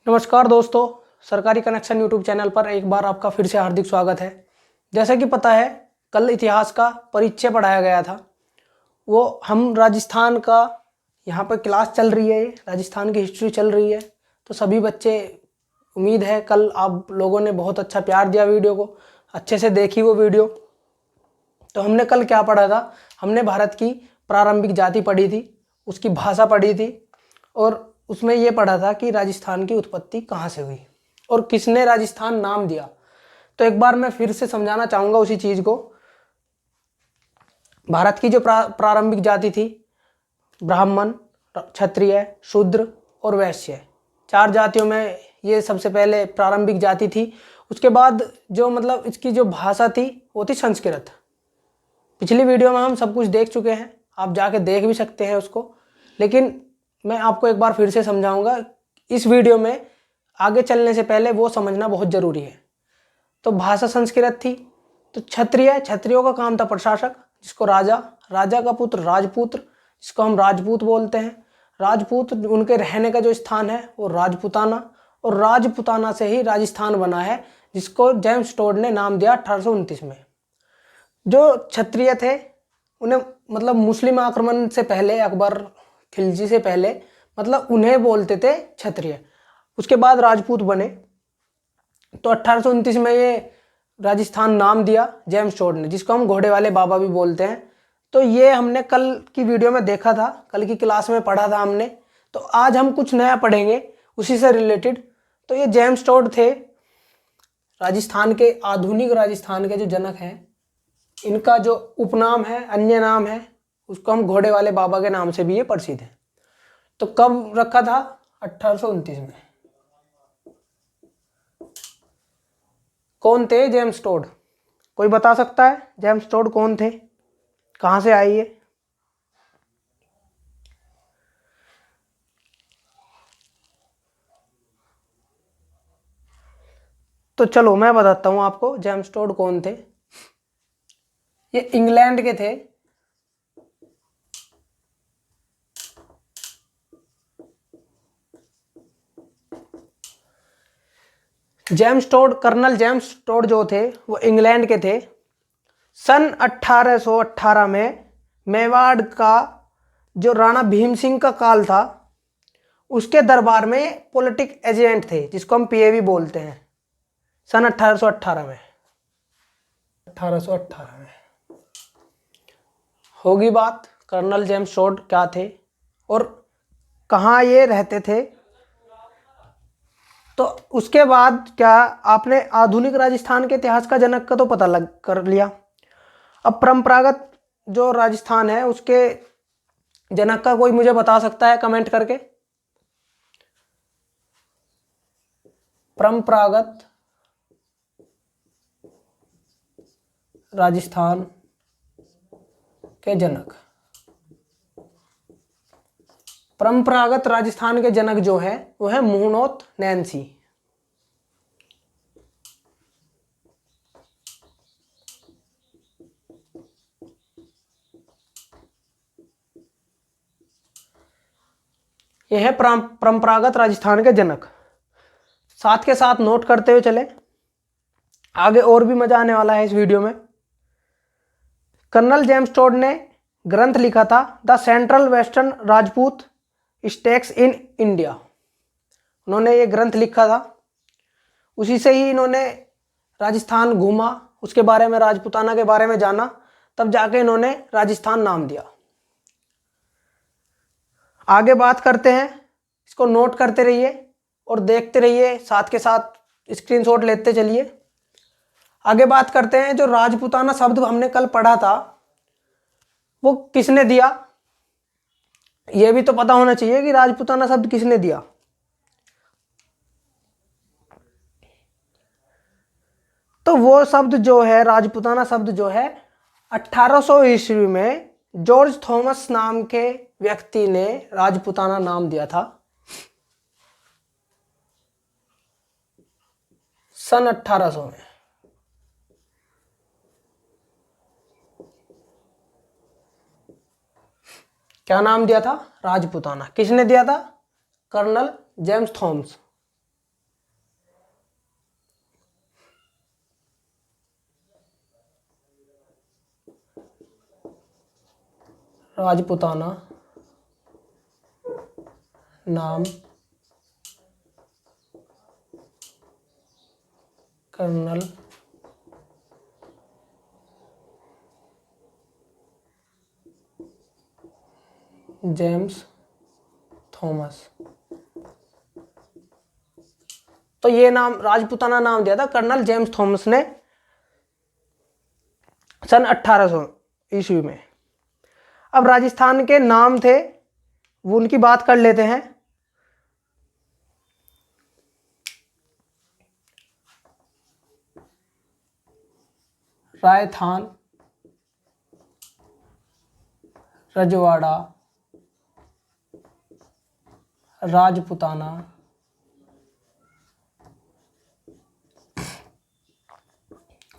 नमस्कार दोस्तों, सरकारी कनेक्शन यूट्यूब चैनल पर एक बार आपका फिर से हार्दिक स्वागत है। जैसा कि पता है, कल इतिहास का परिचय पढ़ाया गया था। वो हम राजस्थान का यहाँ पर क्लास चल रही है, राजस्थान की हिस्ट्री चल रही है। तो सभी बच्चे, उम्मीद है कल आप लोगों ने बहुत अच्छा प्यार दिया, वीडियो को अच्छे से देखी वो वीडियो। तो हमने कल क्या पढ़ा था? हमने भारत की प्रारंभिक जाति पढ़ी थी, उसकी भाषा पढ़ी थी, और उसमें यह पढ़ा था कि राजस्थान की उत्पत्ति कहाँ से हुई और किसने राजस्थान नाम दिया। तो एक बार मैं फिर से समझाना चाहूँगा उसी चीज़ को। भारत की जो प्रारंभिक जाति थी, ब्राह्मण, क्षत्रिय, शूद्र और वैश्य, 4 जातियों में ये सबसे पहले प्रारंभिक जाति थी। उसके बाद जो इसकी जो भाषा थी वो थी संस्कृत। पिछली वीडियो में हम सब कुछ देख चुके हैं, आप जाके देख भी सकते हैं उसको, लेकिन मैं आपको एक बार फिर से समझाऊंगा। इस वीडियो में आगे चलने से पहले वो समझना बहुत ज़रूरी है। तो भाषा संस्कृत थी। तो क्षत्रियों का काम था प्रशासक, जिसको राजा का पुत्र राजपुत्र, जिसको हम राजपूत बोलते हैं। राजपूत, उनके रहने का जो स्थान है वो राजपुताना, और राजपुताना से ही राजस्थान बना है, जिसको जेम्स टोड ने नाम दिया 1829 में। जो क्षत्रिय थे उन्हें मुस्लिम आक्रमण से पहले, अकबर खिलजी से पहले उन्हें बोलते थे क्षत्रिय। उसके बाद राजपूत बने। तो 1829 में ये राजस्थान नाम दिया जेम्स टोड ने, जिसको हम घोड़े वाले बाबा भी बोलते हैं। तो ये हमने कल की वीडियो में देखा था, कल की क्लास में पढ़ा था हमने। तो आज हम कुछ नया पढ़ेंगे उसी से रिलेटेड। तो ये जेम्स टोड थे, राजस्थान के, आधुनिक राजस्थान के जो जनक हैं। इनका जो उपनाम है, अन्य नाम है, उसको हम घोड़े वाले बाबा के नाम से भी ये प्रसिद्ध है। तो कब रखा था? 1829 में। कौन थे जेम्स टोड? कोई बता सकता है जेम्स टोड कौन थे, कहां से आए ये? तो चलो मैं बताता हूं आपको जेम्स टोड कौन थे। ये इंग्लैंड के थे। James Tod, colonel James Tod जो थे वो इंग्लैंड के थे। सन 1818 में मेवाड़ का जो राणा भीम सिंह का काल था, उसके दरबार में पॉलिटिक एजेंट थे, जिसको हम पीएवी बोलते हैं। सन 1818 में, 1818 में होगी बात। कर्नल जेम्स टोड क्या थे और कहाँ ये रहते थे। तो उसके बाद क्या, आपने आधुनिक राजस्थान के इतिहास का जनक का तो पता लग कर लिया। अब परंपरागत जो राजस्थान है उसके जनक का कोई मुझे बता सकता है कमेंट करके? परंपरागत राजस्थान के जनक, परंपरागत राजस्थान के जनक जो है वो है मुहनोत नैन्सी। यह है परंपरागत राजस्थान के जनक। साथ के साथ नोट करते हुए चले, आगे और भी मजा आने वाला है इस वीडियो में। कर्नल जेम्स टोड ने ग्रंथ लिखा था the central western Rajput states in India. उन्होंने ये ग्रंथ लिखा था, उसी से ही इन्होंने राजस्थान घूमा, उसके बारे में, राजपुताना के बारे में जाना, तब जाके इन्होंने राजस्थान नाम दिया। आगे बात करते हैं, इसको नोट करते रहिए और देखते रहिए, साथ के साथ स्क्रीनशॉट लेते चलिए। आगे बात करते हैं, जो राजपुताना शब्द हमने कल पढ़ा था वो किसने दिया, यह भी तो पता होना चाहिए कि राजपुताना शब्द किसने दिया। तो वो शब्द जो है, राजपुताना शब्द जो है, 1800 ईस्वी में जॉर्ज थॉमस नाम के व्यक्ति ने राजपुताना नाम दिया था। सन 1800 में। क्या नाम दिया था? राजपुताना। किसने दिया था? Colonel James Thomas. राजपुताना नाम कर्नल जेम्स थॉमस। तो ये नाम राजपुताना नाम दिया था कर्नल जेम्स थॉमस ने सन 1800 ईस्वी में। अब राजस्थान के नाम थे वो उनकी बात कर लेते हैं। रायथान, रजवाड़ा, राजपुताना,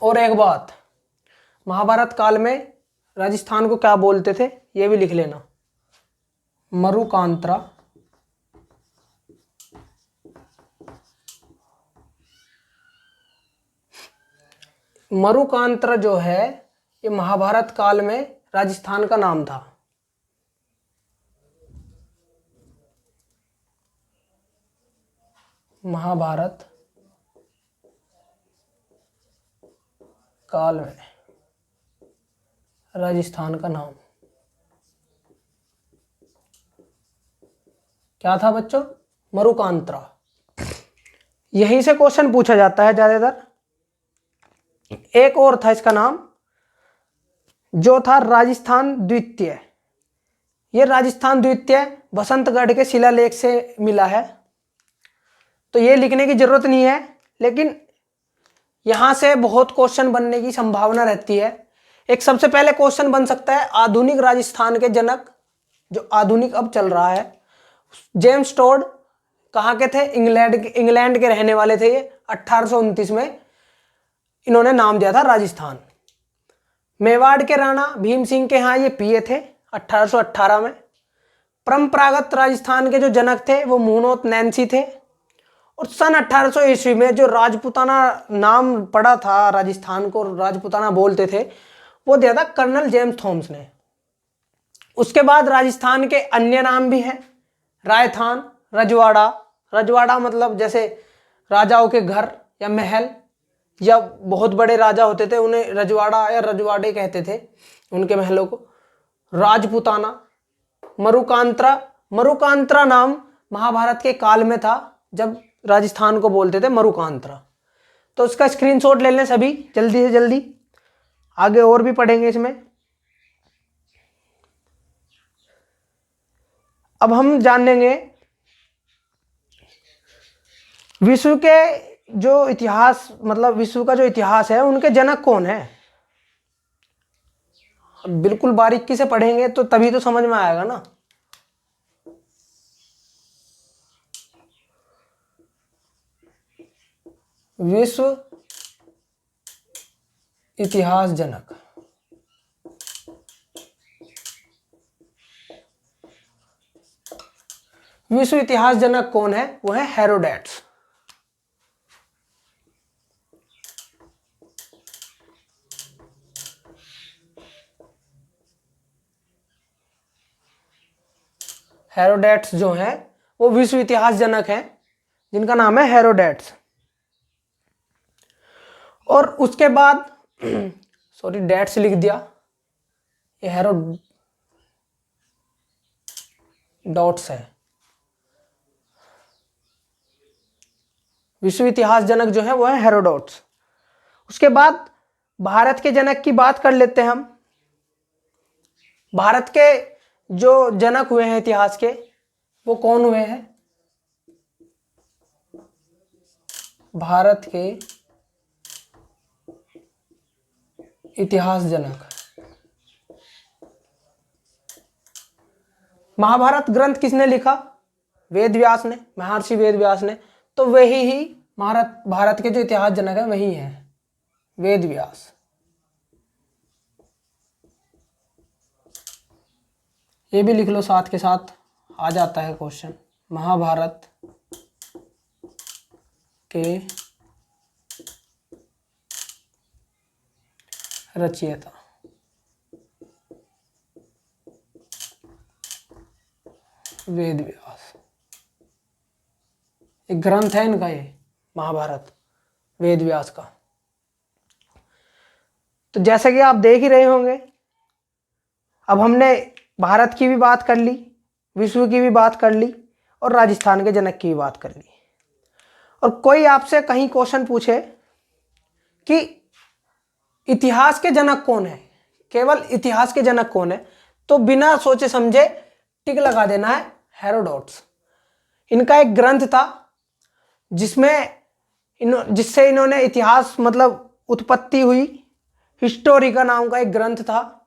और एक बात, महाभारत काल में राजस्थान को क्या बोलते थे ये भी लिख लेना, मरुकांत्रा, मरुकांत्र जो है ये महाभारत काल में राजस्थान का नाम था। महाभारत काल में राजस्थान का नाम क्या था बच्चों? मरुकांत्रा। यहीं से क्वेश्चन पूछा जाता है ज्यादातर। एक और था इसका नाम जो था राजस्थान द्वितीय। ये राजस्थान द्वितीय बसंतगढ़ के शिलालेख से मिला है, तो ये लिखने की जरूरत नहीं है, लेकिन यहां से बहुत क्वेश्चन बनने की संभावना रहती है। एक सबसे पहले क्वेश्चन बन सकता है आधुनिक राजस्थान के जनक, जो आधुनिक अब चल रहा है, जेम्स टोड कहाँ के थे? इंग्लैंड के रहने वाले थे। ये 1829 में इन्होंने नाम दिया था राजस्थान। मेवाड़ के राणा भीम सिंह के यहाँ ये पिए थे 1818 में। परंपरागत राजस्थान के जो जनक थे वो मुहनोत नैन्सी थे। और सन 1800 ईस्वी में जो राजपुताना नाम पड़ा था, राजस्थान को राजपुताना बोलते थे, वो दिया था कर्नल जेम्स थॉमस ने। उसके बाद राजस्थान के अन्य नाम भी हैं, रायथान, रजवाड़ा। रजवाड़ा मतलब जैसे राजाओं के घर या महल, या बहुत बड़े राजा होते थे उन्हें रजवाड़ा या रजवाड़े कहते थे, उनके महलों को। राजपुताना, मरुकांत्रा। मरुकांत्रा नाम महाभारत के काल में था जब राजस्थान को बोलते थे मरुकांत्रा। तो उसका स्क्रीनशॉट ले लें सभी जल्दी से जल्दी, आगे और भी पढ़ेंगे इसमें। अब हम जानेंगे विश्व के जो इतिहास, मतलब विश्व का जो इतिहास है उनके जनक कौन है। बिल्कुल बारीकी से पढ़ेंगे तो तभी तो समझ में आएगा ना। विश्व इतिहास जनक, विश्व इतिहास जनक कौन है? वो है हेरोडेट्स। हेरोडेट्स जो है वो विश्व इतिहास जनक हैं, जिनका नाम है हेरोडेट्स। और उसके बाद सॉरी डेट्स लिख दिया, ये हेरोडोट्स है। विश्व इतिहास जनक जो है वो है हेरोडोट्स। उसके बाद भारत के जनक की बात कर लेते हैं हम। भारत के जो जनक हुए हैं इतिहास के, वो कौन हुए हैं? भारत के इतिहास जनक। महाभारत ग्रंथ किसने लिखा? वेद व्यास ने, महर्षि वेद व्यास ने। तो वही ही भारत के जो इतिहास जनक है वही है वेद व्यास। ये भी लिख लो साथ के साथ, आ जाता है क्वेश्चन। महाभारत के रचयिता वेद व्यास, एक ग्रंथ है इनका ये महाभारत, वेद व्यास का। तो जैसा कि आप देख ही रहे होंगे, अब हमने भारत की भी बात कर ली, विश्व की भी बात कर ली, और राजस्थान के जनक की भी बात कर ली। और कोई आपसे कहीं क्वेश्चन पूछे कि इतिहास के जनक कौन है, केवल इतिहास के जनक कौन है, तो बिना सोचे समझे टिक लगा देना है हेरोडोटस। इनका एक ग्रंथ था जिससे इन्होंने इतिहास मतलब उत्पत्ति हुई, हिस्टोरिका नाम का एक ग्रंथ था।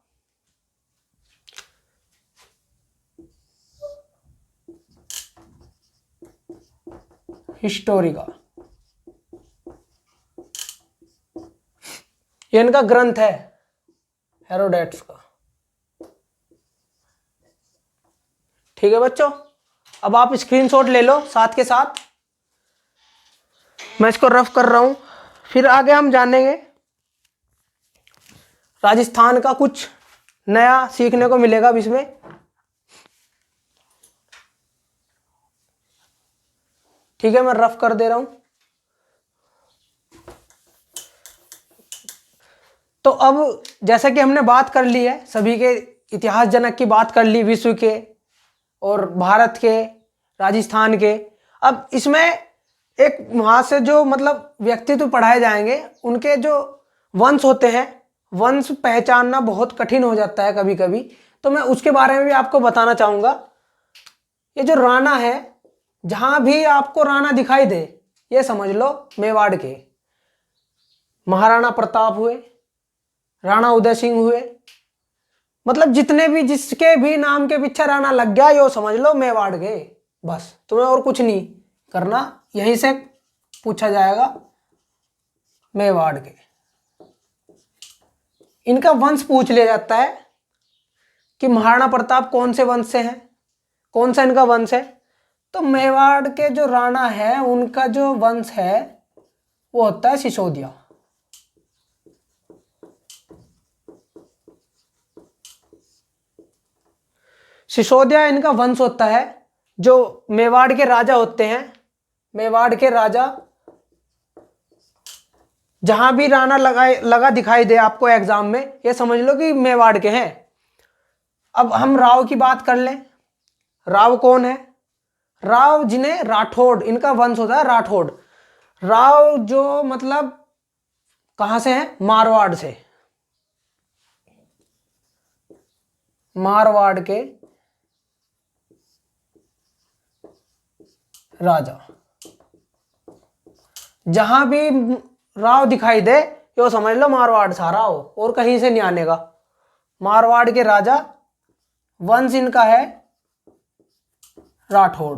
हिस्टोरिका, ये इनका ग्रंथ है हेरोडोटस का। ठीक है बच्चों, अब आप स्क्रीनशॉट ले लो साथ के साथ, मैं इसको रफ कर रहा हूं, फिर आगे हम जानेंगे। राजस्थान का कुछ नया सीखने को मिलेगा अब इसमें। ठीक है, मैं रफ कर दे रहा हूं। तो अब जैसा कि हमने बात कर ली है, सभी के इतिहास जनक की बात कर ली, विश्व के और भारत के, राजस्थान के। अब इसमें एक वहां से जो मतलब व्यक्तित्व पढ़ाए जाएंगे, उनके जो वंश होते हैं, वंश पहचानना बहुत कठिन हो जाता है कभी कभी, तो मैं उसके बारे में भी आपको बताना चाहूंगा। ये जो राणा है, जहां भी आपको राणा दिखाई दे, ये समझ लो मेवाड़ के। महाराणा प्रताप हुए, राणा उदय सिंह हुए, मतलब जितने भी जिसके भी नाम के पीछे राणा लग गया, यो समझ लो मेवाड़ के। बस तुम्हें और कुछ नहीं करना, यहीं से पूछा जाएगा मेवाड़ के। इनका वंश पूछ लिया जाता है कि महाराणा प्रताप कौन से वंश से हैं, कौन सा इनका वंश है। तो मेवाड़ के जो राणा है, उनका जो वंश है वो होता है सिसोदिया। सिसोदिया इनका वंश होता है। जो मेवाड़ के राजा होते हैं, मेवाड़ के राजा, जहां भी राणा लगा दिखाई दे आपको एग्जाम में, ये समझ लो कि मेवाड़ के हैं। अब हम राव की बात कर लें। राव कौन है? राव जिन्हें राठौड़, इनका वंश होता है राठौड़। राव जो मतलब कहां से है? मारवाड़ से। मारवाड़ के राजा, जहां भी राव दिखाई दे, यो समझ लो मारवाड़ सारा हो, और कहीं से नहीं आने का। मारवाड़ के राजा, वंश इनका है राठौड़।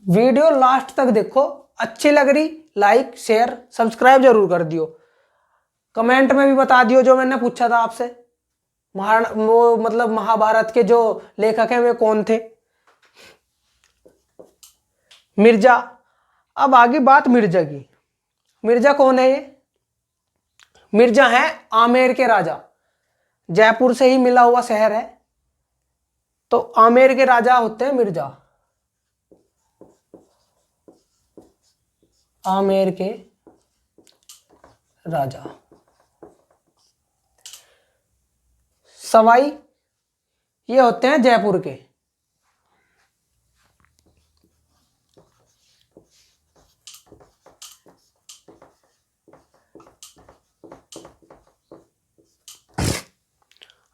वीडियो लास्ट तक देखो, अच्छी लग रही लाइक शेयर सब्सक्राइब जरूर कर दियो। कमेंट में भी बता दियो जो मैंने पूछा था आपसे, वो मतलब महाभारत के जो लेखक हैं वे कौन थे। मिर्जा, अब आगे बात मिर्जा की। मिर्जा कौन है? ये मिर्जा है आमेर के राजा, जयपुर से ही मिला हुआ शहर है, तो आमेर के राजा होते हैं मिर्जा। आमेर के राजा। सवाई, ये होते हैं जयपुर के।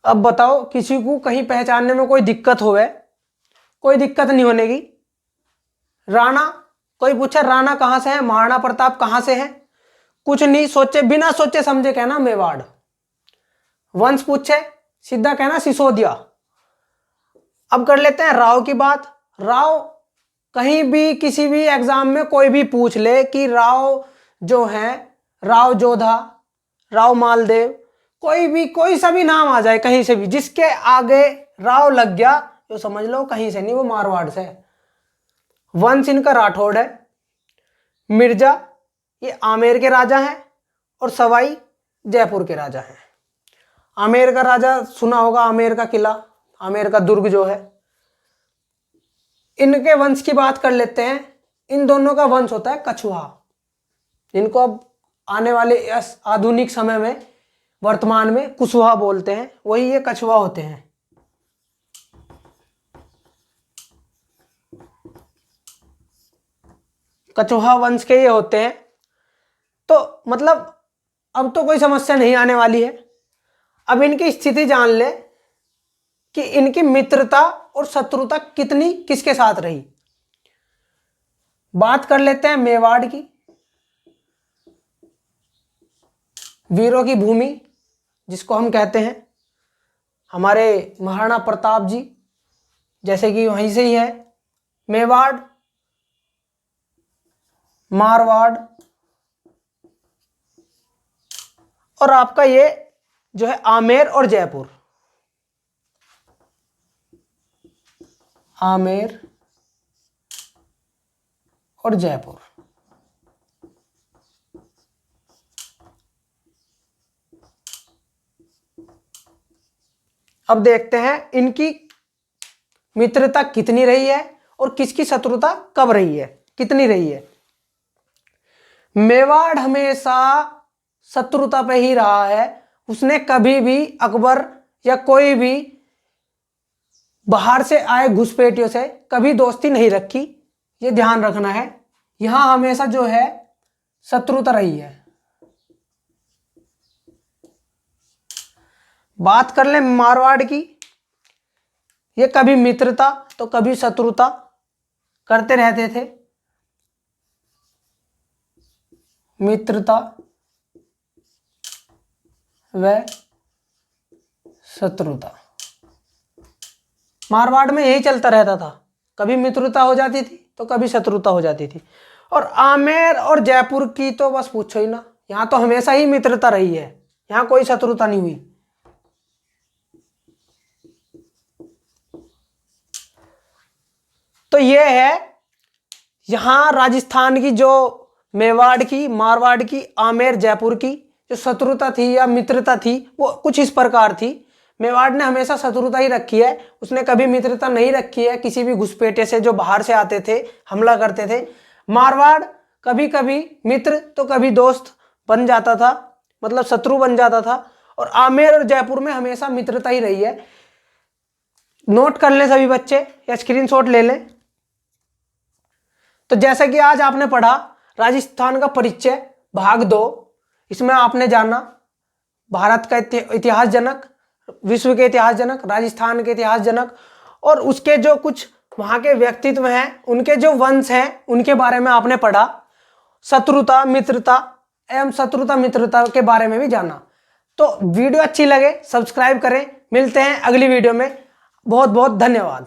अब बताओ, किसी को कहीं पहचानने में कोई दिक्कत होवे? कोई दिक्कत नहीं होने की। राणा, कोई पूछे राणा कहां से है, महाराणा प्रताप कहां से है, कुछ नहीं सोचे, बिना सोचे समझे कहना मेवाड़। वंश पूछे, सीधा कहना सिसोदिया। अब कर लेते हैं राव की बात। राव, कहीं भी किसी भी एग्जाम में कोई भी पूछ ले कि राव जो है, राव जोधा, राव मालदेव, कोई सा भी नाम आ जाए कहीं से भी, जिसके आगे राव लग गया तो समझ लो कहीं से नहीं, वो मारवाड़ से। वंश इनका राठौड़ है। मिर्जा, ये आमेर के राजा हैं, और सवाई जयपुर के राजा हैं। आमेर का राजा सुना होगा, आमेर का किला, आमेर का दुर्ग जो है, इनके वंश की बात कर लेते हैं। इन दोनों का वंश होता है कछवाहा, जिनको अब आने वाले इस आधुनिक समय में वर्तमान में कुशवाहा बोलते हैं, वही ये कछवाहा होते हैं। कछवाहा वंश के ये होते हैं। तो मतलब अब तो कोई समस्या नहीं आने वाली है। अब इनकी स्थिति जान ले कि इनकी मित्रता और शत्रुता कितनी किसके साथ रही। बात कर लेते हैं मेवाड़ की, वीरों की भूमि जिसको हम कहते हैं। हमारे महाराणा प्रताप जी जैसे कि वहीं से ही है। मेवाड़, मारवाड़ और आपका ये जो है आमेर और जयपुर। आमेर और जयपुर। अब देखते हैं इनकी मित्रता कितनी रही है और किसकी शत्रुता कब रही है, कितनी रही है। मेवाड़ हमेशा शत्रुता पे ही रहा है। उसने कभी भी अकबर या कोई भी बाहर से आए घुसपैठियों से कभी दोस्ती नहीं रखी, ये ध्यान रखना है। यहां हमेशा जो है शत्रुता रही है। बात कर ले मारवाड़ की, ये कभी मित्रता तो कभी शत्रुता करते रहते थे। मित्रता व शत्रुता मारवाड़ में यही चलता रहता था, कभी मित्रता हो जाती थी तो कभी शत्रुता हो जाती थी। और आमेर और जयपुर की तो बस पूछो ही ना, यहां तो हमेशा ही मित्रता रही है, यहां कोई शत्रुता नहीं हुई। तो ये है यहां राजस्थान की जो मेवाड़ की, मारवाड़ की, आमेर, जयपुर की जो शत्रुता थी या मित्रता थी वो कुछ इस प्रकार थी। मेवाड़ ने हमेशा शत्रुता ही रखी है, उसने कभी मित्रता नहीं रखी है किसी भी घुसपैठिए से जो बाहर से आते थे, हमला करते थे। मारवाड़ कभी कभी मित्र तो कभी दोस्त बन जाता था, मतलब शत्रु बन जाता था। और आमेर और जयपुर में हमेशा मित्रता ही रही है। नोट कर लें सभी बच्चे या स्क्रीनशॉट ले लें। तो जैसा कि आज आपने पढ़ा राजस्थान का परिचय भाग 2, इसमें आपने जाना भारत का इतिहास जनक, विश्व के इतिहास जनक, राजस्थान के इतिहास जनक और उसके जो कुछ वहां के व्यक्तित्व हैं, उनके जो वंश हैं उनके बारे में आपने पढ़ा। शत्रुता मित्रता एवं शत्रुता मित्रता के बारे में भी जाना। तो वीडियो अच्छी लगे सब्सक्राइब करें। मिलते हैं अगली वीडियो में। बहुत बहुत धन्यवाद।